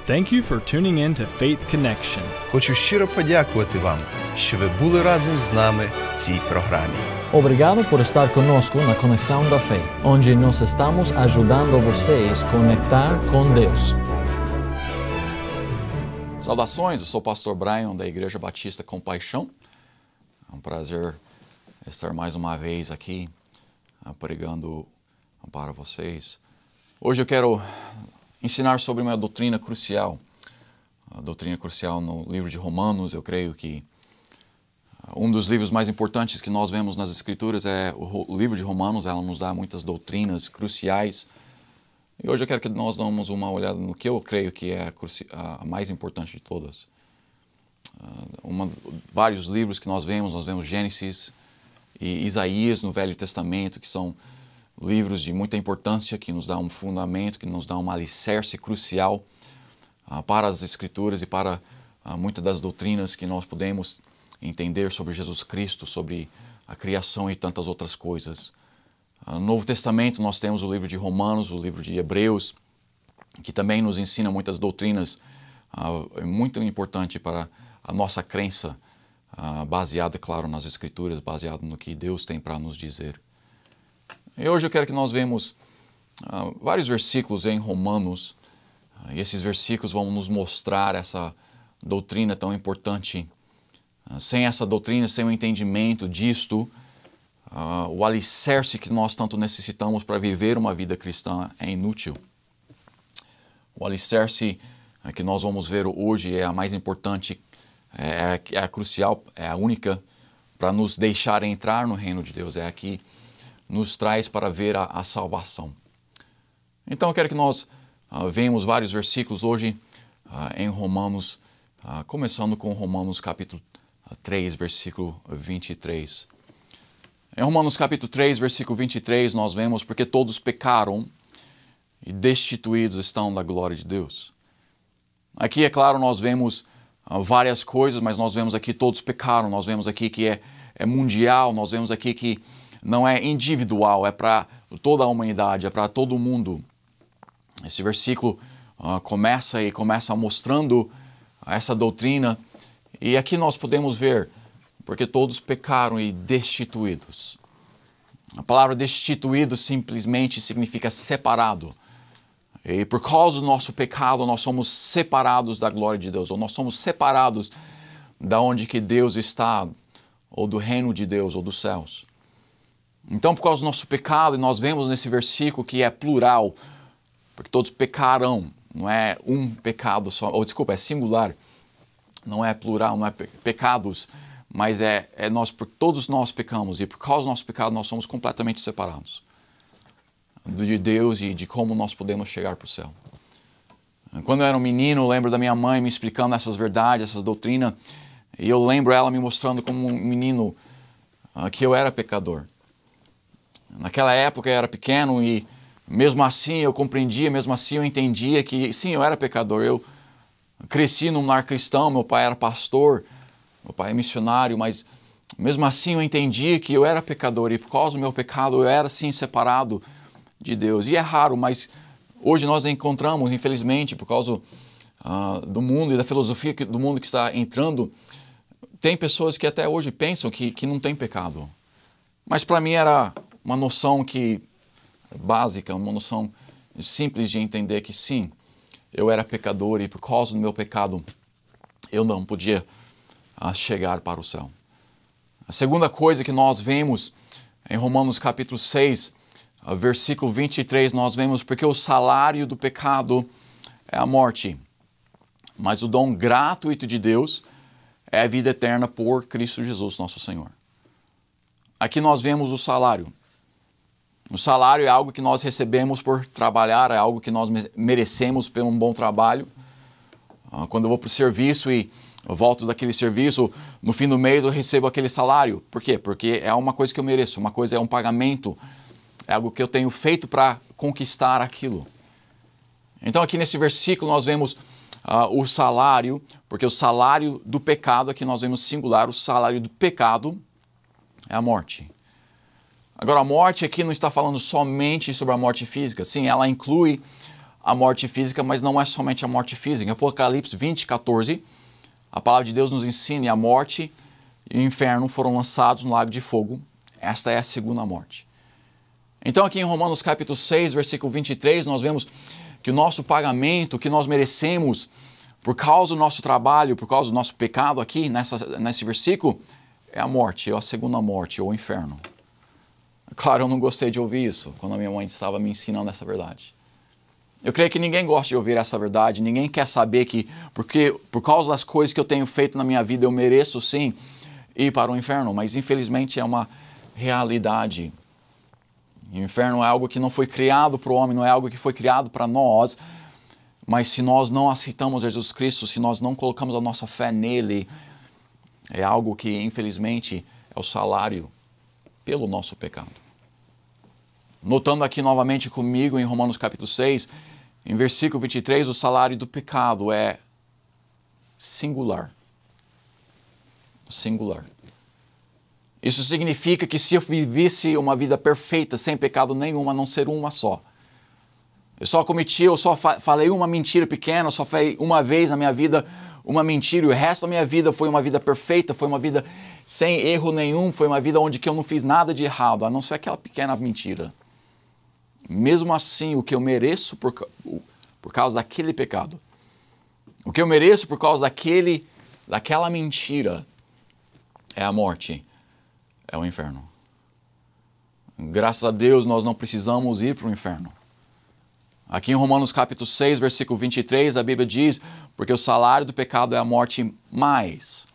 Thank you for tuning in to Faith Connection. Хочу щиро подякувати вам, що ви були разом з нами в цій програмі. Obrigado por estar conosco na Conexão da Fé, onde nós estamos ajudando vocês a conectar com Deus. Saudações, eu sou o pastor Brian da Igreja Batista Compaixão. É um prazer estar mais uma vez aqui pregando para vocês. Hoje eu quero ensinar sobre uma doutrina crucial. A doutrina crucial no livro de Romanos. Eu creio que um dos livros mais importantes que nós vemos nas Escrituras é o livro de Romanos. Ela nos dá muitas doutrinas cruciais. E hoje eu quero que nós damos uma olhada no que eu creio que é a mais importante de todas. Vários livros que nós vemos Gênesis e Isaías no Velho Testamento, que são livros de muita importância, que nos dá um fundamento, que nos dá um alicerce crucial para as Escrituras e para muitas das doutrinas que nós podemos entender sobre Jesus Cristo, sobre a criação e tantas outras coisas. No Novo Testamento nós temos o livro de Romanos, o livro de Hebreus, que também nos ensina muitas doutrinas muito importantes para a nossa crença, baseada, claro, nas Escrituras, baseada no que Deus tem para nos dizer. E hoje eu quero que nós vemos vários versículos em Romanos, e esses versículos vão nos mostrar essa doutrina tão importante. Sem essa doutrina, sem o entendimento disto, o alicerce que nós tanto necessitamos para viver uma vida cristã é inútil. O alicerce que nós vamos ver hoje é a mais importante, é a crucial, é a única para nos deixar entrar no reino de Deus, é a que nos traz para ver a salvação. Então eu quero que nós vejamos vários versículos hoje em Romanos, começando com Romanos capítulo 3, versículo 23. Em Romanos capítulo 3, versículo 23, nós vemos: porque todos pecaram e destituídos estão da glória de Deus. Aqui, é claro, nós vemos várias coisas, mas nós vemos aqui todos pecaram, nós vemos aqui que é mundial, nós vemos aqui que não é individual, é para toda a humanidade, é para todo mundo. Esse versículo começa mostrando essa doutrina, e aqui nós podemos ver: porque todos pecaram e destituídos. A palavra destituído simplesmente significa separado. E por causa do nosso pecado, nós somos separados da glória de Deus, ou nós somos separados da onde que Deus está, ou do reino de Deus, ou dos céus. Então, por causa do nosso pecado, nós vemos nesse versículo que é plural, porque todos pecarão, não é um pecado só, ou desculpa, é singular, não é plural, não é pecados, mas todos nós pecamos, e por causa do nosso pecado nós somos completamente separados de Deus e de como nós podemos chegar para o céu. Quando eu era um menino, eu lembro da minha mãe me explicando essas verdades, essas doutrinas, e eu lembro ela me mostrando como um menino que eu era pecador. Naquela época eu era pequeno e mesmo assim eu compreendia, mesmo assim eu entendia que sim, eu era pecador. Eu cresci num lar cristão, meu pai era pastor, meu pai é missionário, mas mesmo assim eu entendia que eu era pecador e por causa do meu pecado eu era sim separado de Deus. E é raro, mas hoje nós encontramos, infelizmente, por causa do mundo e da filosofia do mundo que está entrando, tem pessoas que até hoje pensam que não tem pecado. Mas para mim era uma noção básica, uma noção simples de entender que sim, eu era pecador e por causa do meu pecado eu não podia chegar para o céu. A segunda coisa que nós vemos em Romanos capítulo 6, versículo 23, nós vemos: porque o salário do pecado é a morte, mas o dom gratuito de Deus é a vida eterna por Cristo Jesus, nosso Senhor. Aqui nós vemos o salário. O salário é algo que nós recebemos por trabalhar, é algo que nós merecemos por um bom trabalho. Quando eu vou para o serviço e eu volto daquele serviço, no fim do mês eu recebo aquele salário. Por quê? Porque é uma coisa que eu mereço, uma coisa é um pagamento, é algo que eu tenho feito para conquistar aquilo. Então aqui nesse versículo nós vemos o salário, porque o salário do pecado, aqui nós vemos singular, o salário do pecado é a morte. Agora, a morte aqui não está falando somente sobre a morte física. Sim, ela inclui a morte física, mas não é somente a morte física. Em Apocalipse 20:14, a palavra de Deus nos ensina que a morte e o inferno foram lançados no lago de fogo. Esta é a segunda morte. Então aqui em Romanos capítulo 6, versículo 23, nós vemos que o nosso pagamento, que nós merecemos por causa do nosso trabalho, por causa do nosso pecado aqui nesse versículo, é a morte, ou a segunda morte, ou o inferno. Claro, eu não gostei de ouvir isso quando a minha mãe estava me ensinando essa verdade. Eu creio que ninguém gosta de ouvir essa verdade, ninguém quer saber que, porque por causa das coisas que eu tenho feito na minha vida, eu mereço sim ir para o inferno, mas infelizmente é uma realidade. O inferno é algo que não foi criado para o homem, não é algo que foi criado para nós, mas se nós não aceitamos Jesus Cristo, se nós não colocamos a nossa fé nele, é algo que infelizmente é o salário pelo nosso pecado. Notando aqui novamente comigo em Romanos capítulo 6, em versículo 23, o salário do pecado é singular. Singular. Isso significa que se eu vivesse uma vida perfeita, sem pecado nenhum, a não ser uma só. Eu só falei uma mentira pequena, eu só falei uma vez na minha vida uma mentira, e o resto da minha vida foi uma vida perfeita, foi uma vida sem erro nenhum, foi uma vida onde eu não fiz nada de errado, a não ser aquela pequena mentira. Mesmo assim, o que eu mereço por causa daquele pecado, o que eu mereço por causa daquela mentira, é a morte, é o inferno. Graças a Deus, nós não precisamos ir para o inferno. Aqui em Romanos capítulo 6, versículo 23, a Bíblia diz, porque o salário do pecado é a morte, mas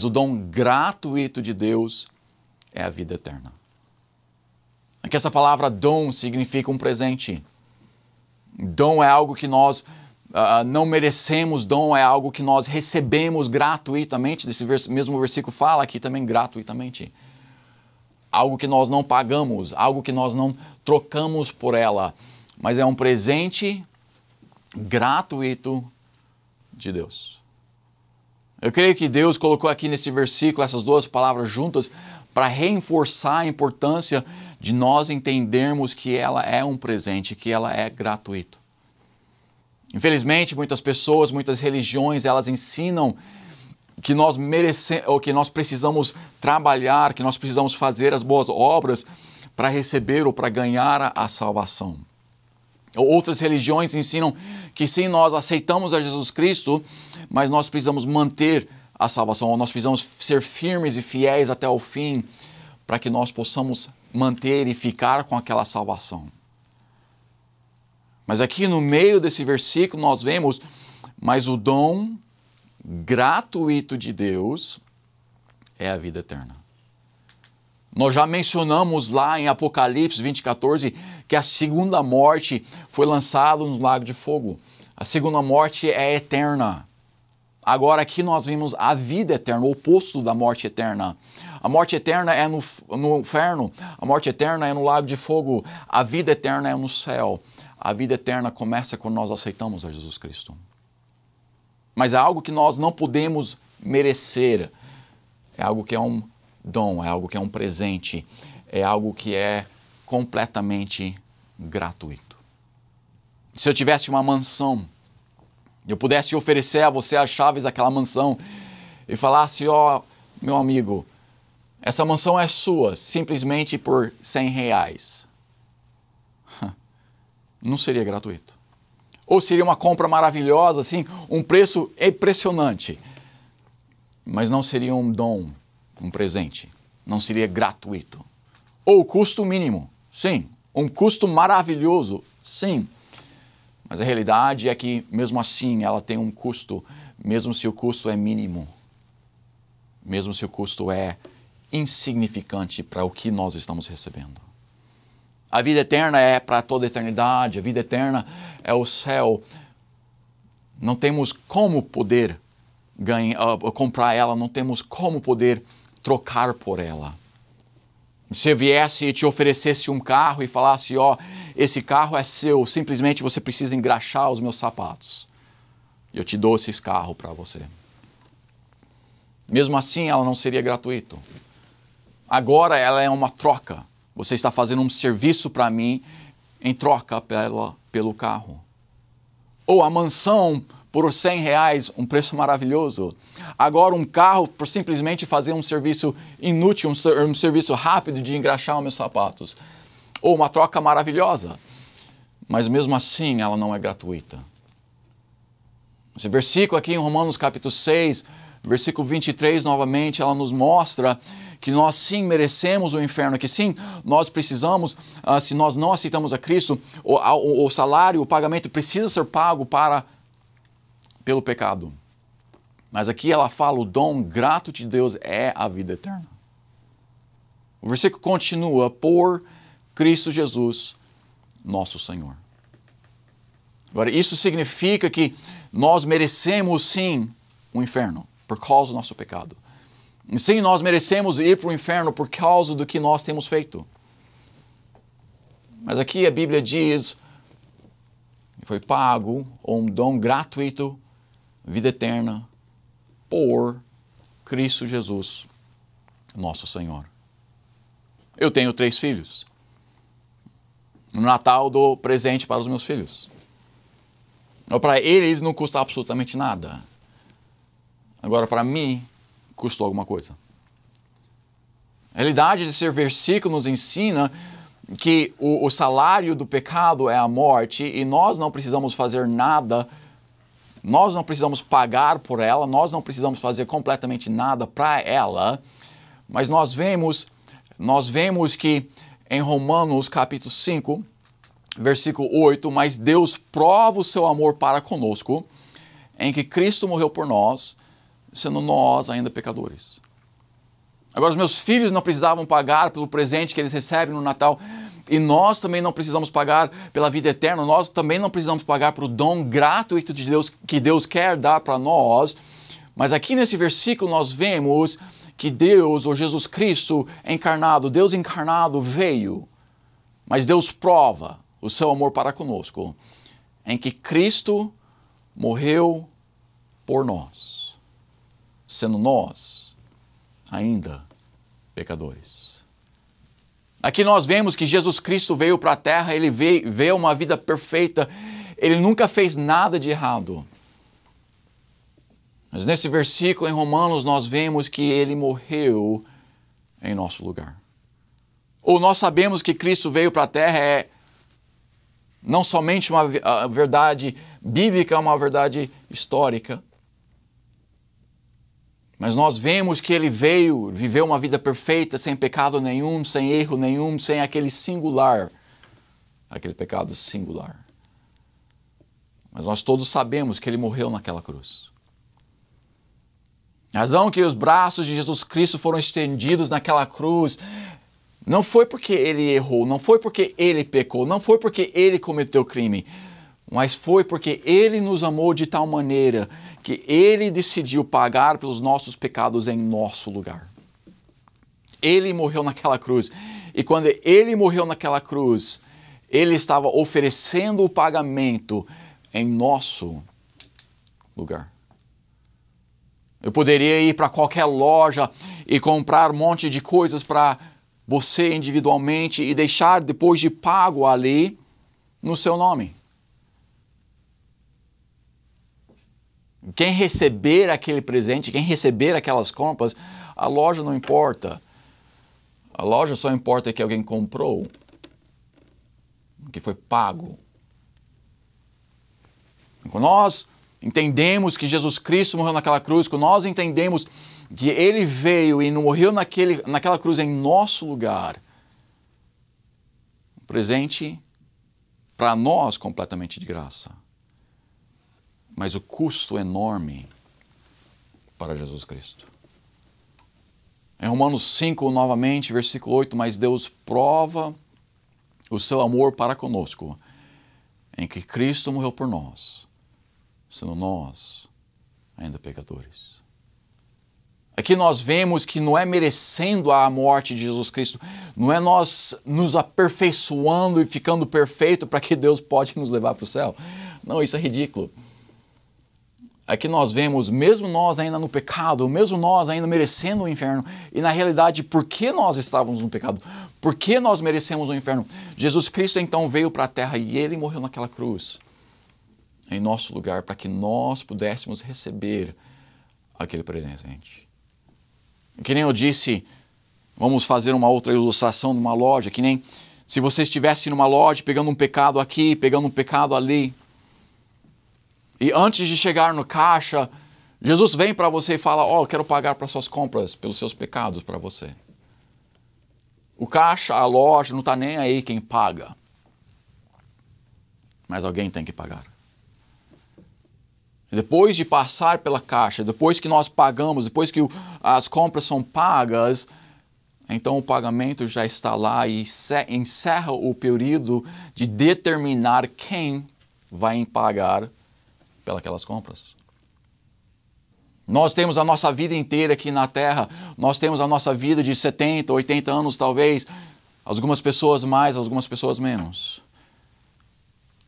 o dom gratuito de Deus é a vida eterna. Aqui essa palavra dom significa um presente. Dom é algo que nós não merecemos, dom é algo que nós recebemos gratuitamente. Desse mesmo versículo fala aqui também gratuitamente. Algo que nós não pagamos, algo que nós não trocamos por ela, mas é um presente gratuito de Deus. Eu creio que Deus colocou aqui nesse versículo essas duas palavras juntas para reforçar a importância de nós entendermos que ela é um presente, que ela é gratuito. Infelizmente, muitas pessoas, muitas religiões, elas ensinam que nós merecemos, ou que nós precisamos trabalhar, que nós precisamos fazer as boas obras para receber ou para ganhar a salvação. Outras religiões ensinam que sim, nós aceitamos a Jesus Cristo, mas nós precisamos manter a salvação, ou nós precisamos ser firmes e fiéis até o fim para que nós possamos manter e ficar com aquela salvação. Mas aqui no meio desse versículo nós vemos, mas o dom gratuito de Deus é a vida eterna. Nós já mencionamos lá em Apocalipse 20:14 que a segunda morte foi lançada no lago de fogo. A segunda morte é eterna. Agora aqui nós vimos a vida eterna, o oposto da morte eterna. A morte eterna é no inferno, a morte eterna é no lago de fogo, a vida eterna é no céu. A vida eterna começa quando nós aceitamos a Jesus Cristo. Mas é algo que nós não podemos merecer, é algo que é um dom, é algo que é um presente, é algo que é completamente gratuito. Se eu tivesse uma mansão, eu pudesse oferecer a você as chaves daquela mansão e falasse, ó, meu amigo, essa mansão é sua, simplesmente por R$100. Não seria gratuito. Ou seria uma compra maravilhosa, assim, um preço impressionante, mas não seria um dom, um presente, não seria gratuito. Ou custo mínimo, sim. Um custo maravilhoso, sim. Mas a realidade é que, mesmo assim, ela tem um custo, mesmo se o custo é mínimo, mesmo se o custo é insignificante para o que nós estamos recebendo. A vida eterna é para toda a eternidade, a vida eterna é o céu. Não temos como poder comprar ela, não temos como poder trocar por ela. Se eu viesse e te oferecesse um carro e falasse, ó, esse carro é seu, simplesmente você precisa engraxar os meus sapatos. Eu te dou esse carro para você. Mesmo assim, ela não seria gratuito. Agora ela é uma troca. Você está fazendo um serviço para mim em troca pelo carro. Ou a mansão por R$100, um preço maravilhoso. Agora um carro por simplesmente fazer um serviço inútil, um serviço rápido de engraxar os meus sapatos. Ou uma troca maravilhosa. Mas mesmo assim ela não é gratuita. Esse versículo aqui em Romanos capítulo 6, versículo 23, novamente, ela nos mostra que nós sim merecemos o inferno, que sim, nós precisamos, se nós não aceitamos a Cristo, o salário, o pagamento precisa ser pago pelo pecado. Mas aqui ela fala, o dom grato de Deus é a vida eterna. O versículo continua, por Cristo Jesus, nosso Senhor. Agora, isso significa que nós merecemos sim o inferno, por causa do nosso pecado. E sim, nós merecemos ir para o inferno por causa do que nós temos feito. Mas aqui a Bíblia diz que foi pago um dom gratuito, vida eterna, por Cristo Jesus, nosso Senhor. Eu tenho 3 filhos. No Natal dou presente para os meus filhos. Para eles não custa absolutamente nada. Agora, para mim, custou alguma coisa. A realidade desse versículo nos ensina que o salário do pecado é a morte e nós não precisamos fazer nada, nós não precisamos pagar por ela, nós não precisamos fazer completamente nada para ela, mas nós vemos que em Romanos capítulo 5, versículo 8, mas Deus prova o seu amor para conosco, em que Cristo morreu por nós, sendo nós ainda pecadores. Agora, os meus filhos não precisavam pagar pelo presente que eles recebem no Natal, e nós também não precisamos pagar pela vida eterna, nós também não precisamos pagar pelo dom gratuito de Deus, que Deus quer dar para nós. Mas aqui nesse versículo nós vemos que Deus, ou Jesus Cristo encarnado, Deus encarnado veio, mas Deus prova o seu amor para conosco, em que Cristo morreu por nós, sendo nós ainda pecadores. Aqui nós vemos que Jesus Cristo veio para a terra, ele veio uma vida perfeita, ele nunca fez nada de errado. Mas nesse versículo em Romanos nós vemos que ele morreu em nosso lugar. Ou nós sabemos que Cristo veio para a terra é não somente uma verdade bíblica, uma verdade histórica, mas nós vemos que ele veio, viveu uma vida perfeita, sem pecado nenhum, sem erro nenhum, sem aquele pecado singular. Mas nós todos sabemos que ele morreu naquela cruz. A razão que os braços de Jesus Cristo foram estendidos naquela cruz não foi porque ele errou, não foi porque ele pecou, não foi porque ele cometeu crime, mas foi porque ele nos amou de tal maneira que ele decidiu pagar pelos nossos pecados em nosso lugar. Ele morreu naquela cruz. E quando ele morreu naquela cruz, ele estava oferecendo o pagamento em nosso lugar. Eu poderia ir para qualquer loja e comprar um monte de coisas para você individualmente e deixar depois de pago ali no seu nome. Quem receber aquele presente, quem receber aquelas compras, a loja não importa. A loja só importa que alguém comprou, que foi pago. Quando nós entendemos que Jesus Cristo morreu naquela cruz, quando nós entendemos que ele veio e morreu naquela cruz em nosso lugar, um presente para nós completamente de graça. Mas o custo enorme para Jesus Cristo. Em Romanos 5, novamente, versículo 8, mas Deus prova o seu amor para conosco, em que Cristo morreu por nós, sendo nós ainda pecadores. Aqui nós vemos que não é merecendo a morte de Jesus Cristo, não é nós nos aperfeiçoando e ficando perfeito para que Deus pode nos levar para o céu. Não, isso é ridículo. aqui nós vemos, mesmo nós ainda no pecado, mesmo nós ainda merecendo o inferno, e na realidade, por que nós estávamos no pecado? Por que nós merecemos o inferno? Jesus Cristo então veio para a terra e Ele morreu naquela cruz, em nosso lugar, para que nós pudéssemos receber aquele presente. Que nem eu disse, vamos fazer uma outra ilustração numa loja, que nem se você estivesse numa loja pegando um pecado aqui, pegando um pecado ali, e antes de chegar no caixa, Jesus vem para você e fala, ó, eu quero pagar para suas compras, pelos seus pecados para você. O caixa, a loja, não está nem aí quem paga. Mas alguém tem que pagar. E depois de passar pela caixa, depois que nós pagamos, depois que as compras são pagas, então o pagamento já está lá e encerra o período de determinar quem vai pagar pelas compras. Nós temos a nossa vida inteira aqui na Terra, nós temos a nossa vida de 70, 80 anos talvez, algumas pessoas mais, algumas pessoas menos.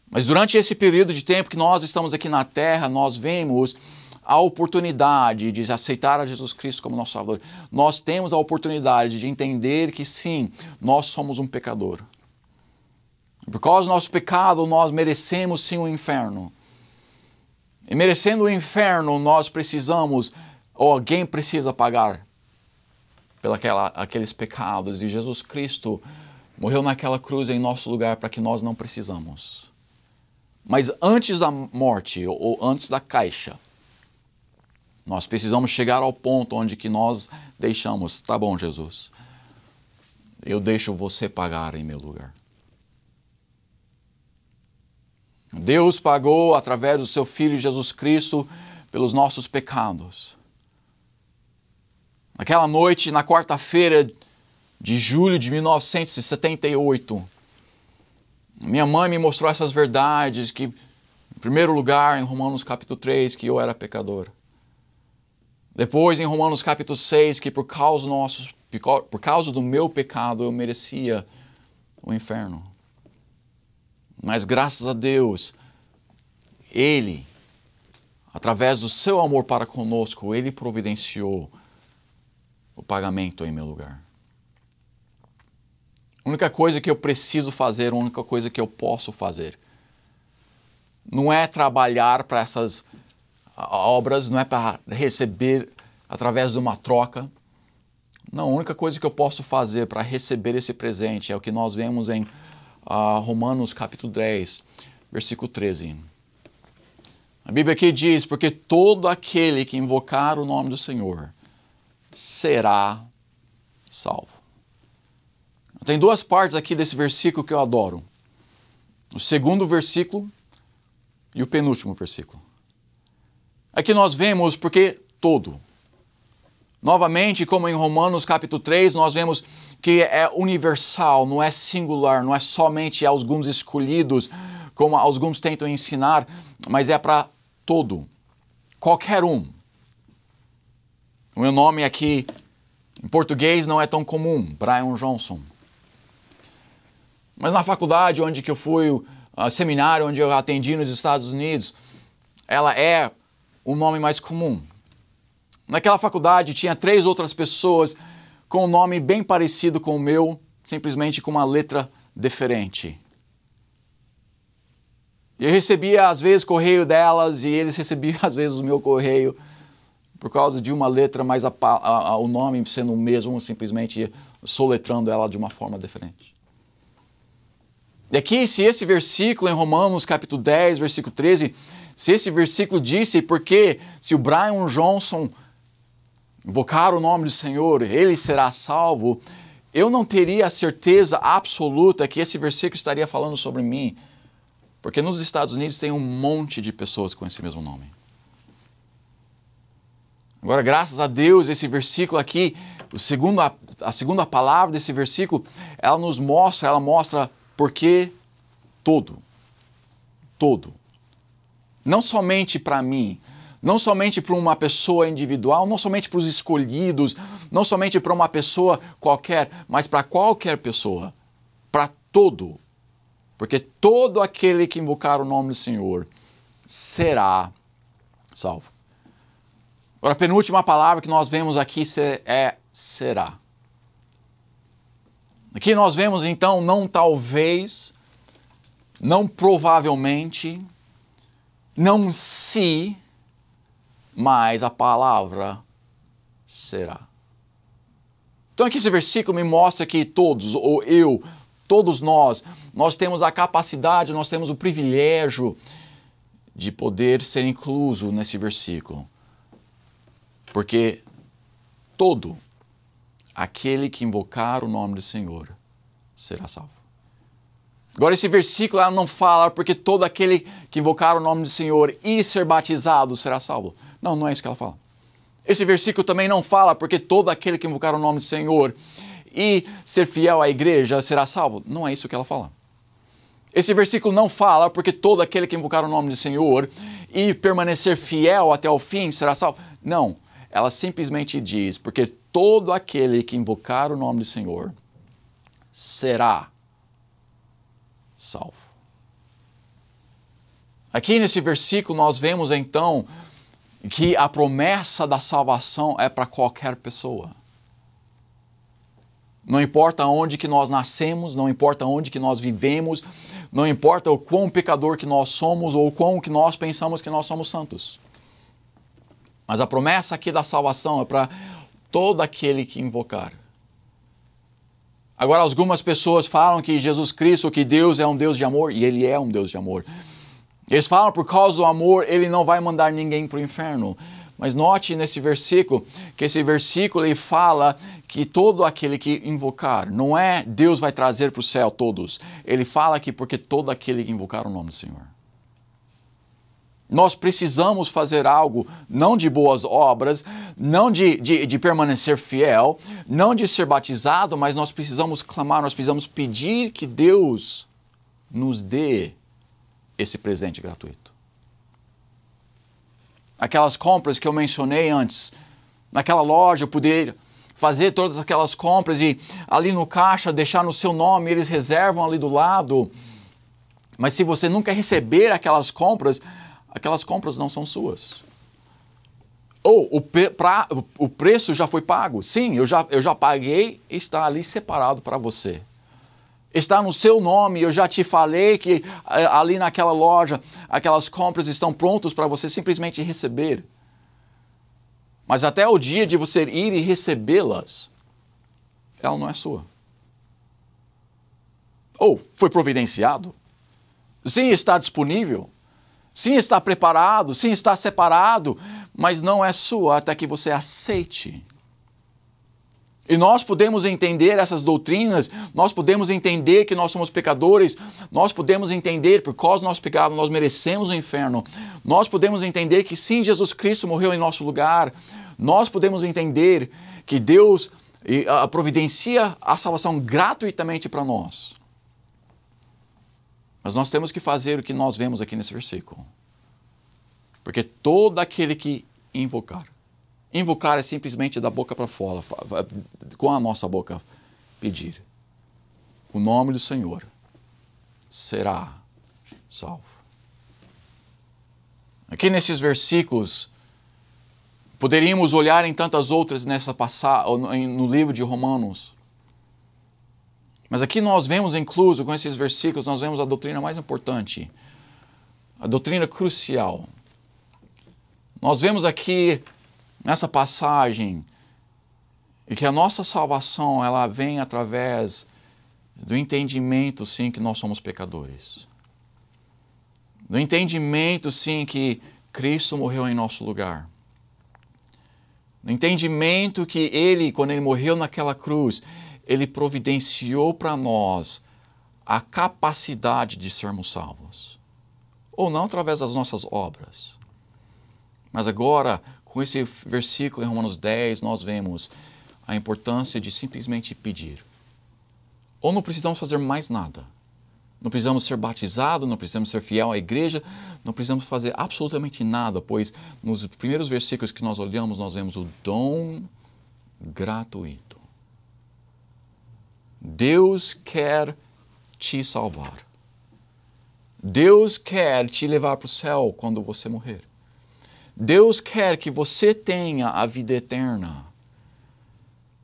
Mas durante esse período de tempo que nós estamos aqui na Terra, nós vemos a oportunidade de aceitar a Jesus Cristo como nosso Salvador. Nós temos a oportunidade de entender que sim, nós somos um pecador. Por causa do nosso pecado, nós merecemos sim o inferno. E merecendo o inferno, nós precisamos, ou alguém precisa pagar aqueles pecados. E Jesus Cristo morreu naquela cruz em nosso lugar para que nós não precisamos. Mas antes da morte, ou antes da caixa, nós precisamos chegar ao ponto onde que nós deixamos, tá bom, Jesus, eu deixo você pagar em meu lugar. Deus pagou através do seu Filho Jesus Cristo pelos nossos pecados. Naquela noite, na quarta-feira de julho de 1978, minha mãe me mostrou essas verdades que, em primeiro lugar, em Romanos capítulo 3, que eu era pecador. Depois, em Romanos capítulo 6, que por causa do meu pecado eu merecia o inferno. Mas graças a Deus, Ele, através do seu amor para conosco, Ele providenciou o pagamento em meu lugar. A única coisa que eu preciso fazer, a única coisa que eu posso fazer, não é trabalhar para essas obras, não é para receber através de uma troca. Não, a única coisa que eu posso fazer para receber esse presente é o que nós vemos em Romanos capítulo 10, versículo 13. A Bíblia aqui diz, porque todo aquele que invocar o nome do Senhor será salvo. Tem duas partes aqui desse versículo que eu adoro. O segundo versículo e o penúltimo versículo. Aqui nós vemos porque todo. Novamente, como em Romanos capítulo 3, nós vemos que é universal, não é singular, não é somente alguns escolhidos, como alguns tentam ensinar, mas é para todo, qualquer um. O meu nome aqui em português não é tão comum, Brian Johnson. Mas na faculdade onde que eu fui, seminário onde eu atendi nos Estados Unidos, ela é o nome mais comum. Naquela faculdade tinha 3 outras pessoas com um nome bem parecido com o meu, simplesmente com uma letra diferente. E eu recebia às vezes correio delas e eles recebiam às vezes o meu correio por causa de uma letra, mas o nome sendo o mesmo, simplesmente soletrando ela de uma forma diferente. E aqui, se esse versículo em Romanos capítulo 10, versículo 13, se esse versículo disse porque se o Brian Johnson invocar o nome do Senhor, ele será salvo, eu não teria a certeza absoluta que esse versículo estaria falando sobre mim, porque nos Estados Unidos tem um monte de pessoas com esse mesmo nome. Agora, graças a Deus, esse versículo aqui, a segunda palavra desse versículo, ela mostra porque todo. Não somente para mim, não somente para uma pessoa individual, não somente para os escolhidos, não somente para uma pessoa qualquer, mas para qualquer pessoa, para todo. Porque todo aquele que invocar o nome do Senhor será salvo. Agora, a penúltima palavra que nós vemos aqui é será. Aqui nós vemos, então, não talvez, não provavelmente, não se, mas a palavra será. Então aqui esse versículo me mostra que todos, ou eu, todos nós temos a capacidade, nós temos o privilégio de poder ser incluso nesse versículo. Porque todo aquele que invocar o nome do Senhor será salvo. Agora esse versículo ela não fala porque todo aquele que invocar o nome do Senhor e ser batizado será salvo. Não, não é isso que ela fala. Esse versículo também não fala porque todo aquele que invocar o nome do Senhor e ser fiel à igreja será salvo. Não é isso que ela fala. Esse versículo não fala porque todo aquele que invocar o nome do Senhor e permanecer fiel até o fim será salvo. Não, ela simplesmente diz porque todo aquele que invocar o nome do Senhor será salvo. Aqui nesse versículo nós vemos então que a promessa da salvação é para qualquer pessoa. Não importa onde que nós nascemos, não importa onde que nós vivemos, não importa o quão pecador que nós somos ou o quão que nós pensamos que nós somos santos. Mas a promessa aqui da salvação é para todo aquele que invocar. Agora, algumas pessoas falam que Jesus Cristo, que Deus é um Deus de amor, e Ele é um Deus de amor. Eles falam por causa do amor, Ele não vai mandar ninguém para o inferno. Mas note nesse versículo, que esse versículo ele fala que todo aquele que invocar, não é Deus vai trazer para o céu todos. Ele fala que porque todo aquele que invocar o nome do Senhor. Nós precisamos fazer algo, não de boas obras, não de permanecer fiel, não de ser batizado, mas nós precisamos clamar, nós precisamos pedir que Deus nos dê esse presente gratuito. Aquelas compras que eu mencionei antes, naquela loja, eu poder fazer todas aquelas compras e ali no caixa deixar no seu nome, eles reservam ali do lado. Mas se você nunca receber aquelas compras não são suas. Ou o preço já foi pago. Sim, eu já paguei e está ali separado para você. Está no seu nome, eu já te falei que ali naquela loja, aquelas compras estão prontas para você simplesmente receber. Mas até o dia de você ir e recebê-las, ela não é sua. Ou foi providenciado. Sim, está disponível. Sim, está preparado. Sim, está separado. Mas não é sua até que você aceite. E nós podemos entender essas doutrinas, nós podemos entender que nós somos pecadores, nós podemos entender por causa do nosso pecado nós merecemos o inferno, nós podemos entender que sim, Jesus Cristo morreu em nosso lugar, nós podemos entender que Deus providencia a salvação gratuitamente para nós. Mas nós temos que fazer o que nós vemos aqui nesse versículo. Porque todo aquele que invocar é simplesmente da boca para fora, com a nossa boca, pedir. O nome do Senhor será salvo. Aqui nesses versículos, poderíamos olhar em tantas outras nessa passagem, no livro de Romanos. Mas aqui nós vemos incluso, com esses versículos, nós vemos a doutrina mais importante, a doutrina crucial. Nós vemos aqui nessa passagem que a nossa salvação ela vem através do entendimento, sim, que nós somos pecadores. Do entendimento, sim, que Cristo morreu em nosso lugar. Do entendimento que Ele, quando Ele morreu naquela cruz, Ele providenciou para nós a capacidade de sermos salvos. Ou não através das nossas obras. Mas agora, com esse versículo em Romanos 10, nós vemos a importância de simplesmente pedir. Ou não precisamos fazer mais nada. Não precisamos ser batizados, não precisamos ser fiel à igreja, não precisamos fazer absolutamente nada, pois nos primeiros versículos que nós olhamos, nós vemos o dom gratuito. Deus quer te salvar. Deus quer te levar para o céu quando você morrer. Deus quer que você tenha a vida eterna.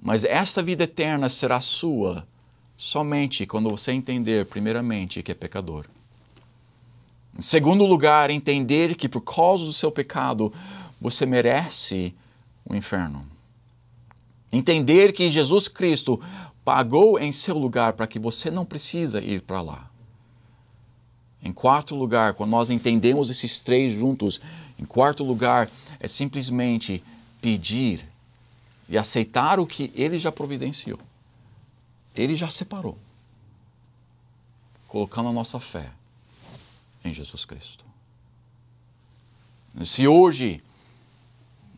Mas esta vida eterna será sua somente quando você entender, primeiramente, que é pecador. Em segundo lugar, entender que por causa do seu pecado, você merece o inferno. Entender que Jesus Cristo pagou em seu lugar para que você não precisa ir para lá. Em quarto lugar, quando nós entendemos esses três juntos, em quarto lugar é simplesmente pedir e aceitar o que Ele já providenciou. Ele já separou, colocando a nossa fé em Jesus Cristo. Se hoje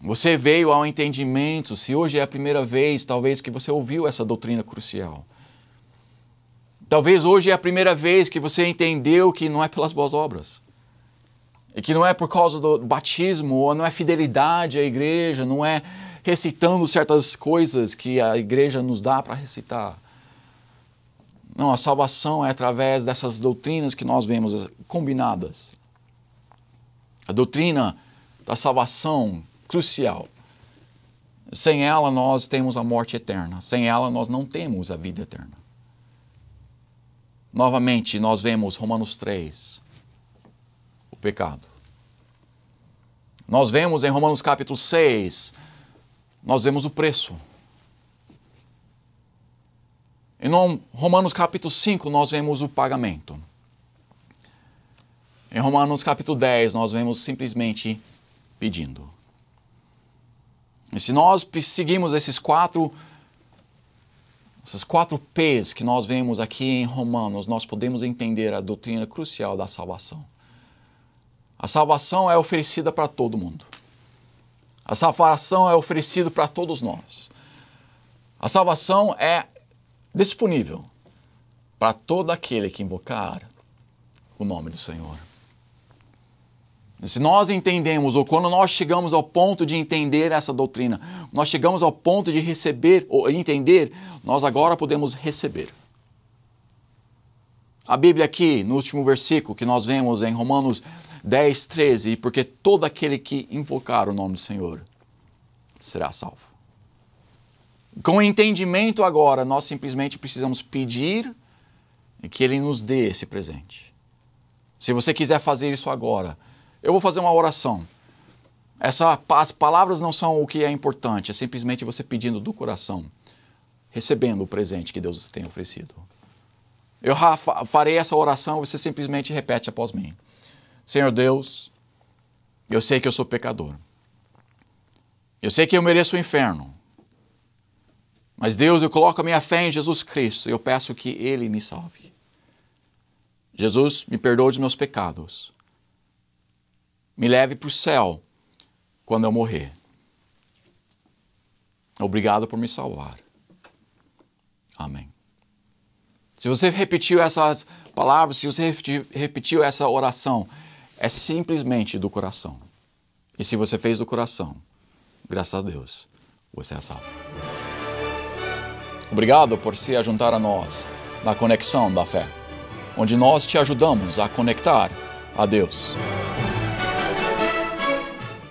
você veio ao entendimento, se hoje é a primeira vez, talvez, que você ouviu essa doutrina crucial, talvez hoje é a primeira vez que você entendeu que não é pelas boas obras, e que não é por causa do batismo, ou não é fidelidade à igreja, não é recitando certas coisas que a igreja nos dá para recitar. Não, a salvação é através dessas doutrinas que nós vemos combinadas. A doutrina da salvação crucial. Sem ela nós temos a morte eterna. Sem ela nós não temos a vida eterna. Novamente nós vemos Romanos 3, o pecado. Nós vemos em Romanos capítulo 6, nós vemos o preço. Em Romanos capítulo 5 nós vemos o pagamento. Em Romanos capítulo 10 nós vemos simplesmente pedindo. E se nós seguimos esses quatro P's que nós vemos aqui em Romanos, nós podemos entender a doutrina crucial da salvação. A salvação é oferecida para todo mundo. A salvação é oferecida para todos nós. A salvação é disponível para todo aquele que invocar o nome do Senhor. E se nós entendemos, ou quando nós chegamos ao ponto de entender essa doutrina, nós chegamos ao ponto de receber ou entender, nós agora podemos receber. A Bíblia aqui, no último versículo que nós vemos em Romanos 10, 13, porque todo aquele que invocar o nome do Senhor será salvo. Com o entendimento agora, nós simplesmente precisamos pedir e que Ele nos dê esse presente. Se você quiser fazer isso agora, eu vou fazer uma oração. As palavras não são o que é importante, é simplesmente você pedindo do coração, recebendo o presente que Deus tem oferecido. Eu farei essa oração, você simplesmente repete após mim. Senhor Deus, eu sei que eu sou pecador. Eu sei que eu mereço o inferno. Mas Deus, eu coloco a minha fé em Jesus Cristo e eu peço que Ele me salve. Jesus, me perdoe dos meus pecados. Me leve para o céu quando eu morrer. Obrigado por me salvar. Amém. Se você repetiu essas palavras, se você repetiu essa oração, é simplesmente do coração. E se você fez do coração, graças a Deus, você é salvo. Obrigado por se ajuntar a nós na Conexão da Fé, onde nós te ajudamos a conectar a Deus.